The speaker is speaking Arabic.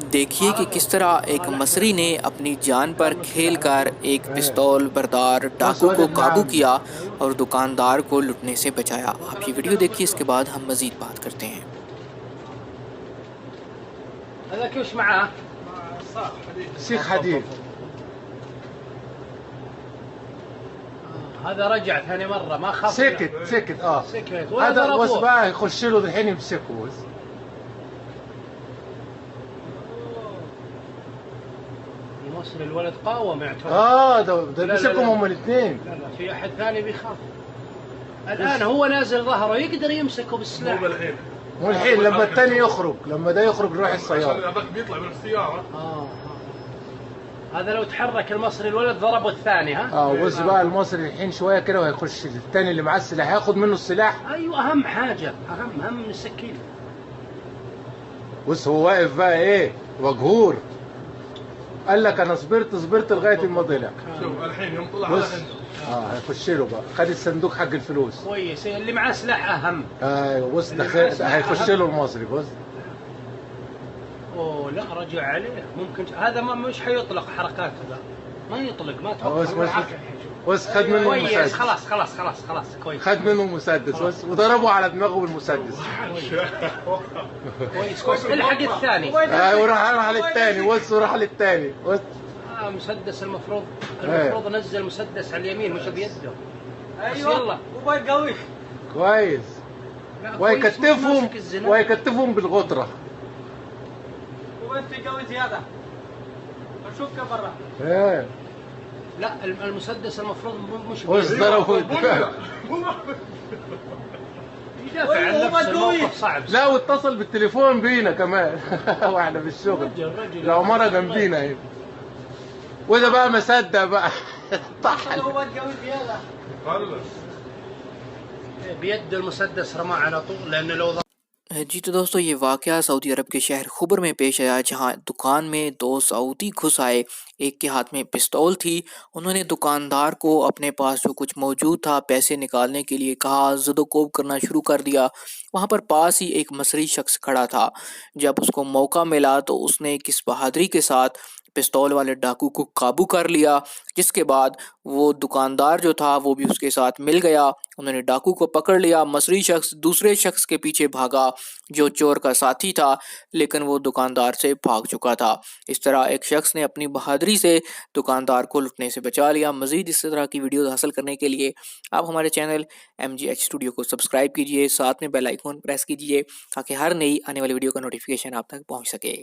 देखिए कि किस तरह एक मसरी ने अपनी जान पर खेलकर एक पिस्तौल बरदार بص डाकू को ولد काबू معاهم. किया और दुकानदार को लुटने से बचाया। आप ये वीडियो देखिए, इसके बाद हम मजीद बात करते हैं। هذاك وش معاه؟ سيخ حديد. هذا رجع ثاني مرة ما خاف. سكت سكت هذا بص ضربوه. بقى يخش له الحين يمسكه بص. المصري الولد قاوم يعتبر. ده مسكهم هم الاثنين. لا في أحد ثاني بيخاف. الآن هو نازل ظهره يقدر يمسكه بالسلاح. مو الحين لما الثاني يخرج، لما ده يخرج يروح السيارة. هذاك بيطلع من السيارة. هذا لو تحرك المصري الولد ضربه الثاني. ها بص بقى المصري الحين شوية كده وهيخش الثاني اللي معاه السلاح هياخد منه السلاح. ايوه اهم حاجة اهم من السكين. بص هو واقف بقى ايه مجهور، قال لك انا صبرت لغاية ما طلع. شوف الحين يوم طلع بص على عنده. هيخش له بقى، خد الصندوق حق الفلوس. كويس اللي معاه سلاح اهم. ايوه بص ده هيخش له المصري بص. اوه لا رجع عليه ممكن هذا ما مش حيطلق حركاته. ذا ما يطلق ما توقع. بس خد منه كويس المسدس. خلاص كويس. خد منه المسدس بس وضربه على دماغه بالمسدس. كويس الحق الثاني. وراح للثاني بص وراح للثاني بص. مسدس المفروض نزل مسدس على اليمين مش بيده. ايوه يلا وبقى قوي كويس. ويكتفهم بالغطرة. وانت قوي زياده اشوفك برا. لا المسدس المفروض مش بص ضربه. يدافع عن نفسه الموقف صعب. لا واتصل بالتليفون بينا كمان واحنا في الشغل. العمارة جنبينا اهي. وده بقى مصدق بقى طحن. هو قوي زياده. بيد المسدس رماه على طول لانه لو जी तो दोस्तों, ये वाक़या सऊदी अरब के शहर खुबर में पेश आया, जहां दुकान में दो सऊदी घुस आए। एक के हाथ में पिस्तौल थी। उन्होंने दुकानदार को अपने पास जो कुछ मौजूद था पैसे निकालने के लिए कहा, ज़दोकोब करना शुरू कर दिया। वहां पर पास ही एक मसरी शख्स खड़ा था। जब उसको मौका मिला तो उसने किस बहादुरी के साथ पिस्तौल वाले डाकू को काबू कर लिया, जिसके बाद वो दुकानदार जो था वो भी उसके साथ मिल गया। उन्होंने डाकू को पकड़ लिया। मसरी शख्स दूसरे शख्स के पीछे भागा जो चोर का साथी था, लेकिन वो दुकानदार से भाग चुका था। इस तरह एक शख्स ने अपनी बहादुरी से दुकानदार को लुटने से बचा लिया। मज़ीद इस तरह की वीडियो हासिल करने के लिए आप हमारे चैनल MGH स्टूडियो को सब्सक्राइब कीजिए, साथ में बेल आइकन प्रेस कीजिए ताकि हर नई आने वाली वीडियो का नोटिफिकेशन आप तक पहुँच सके।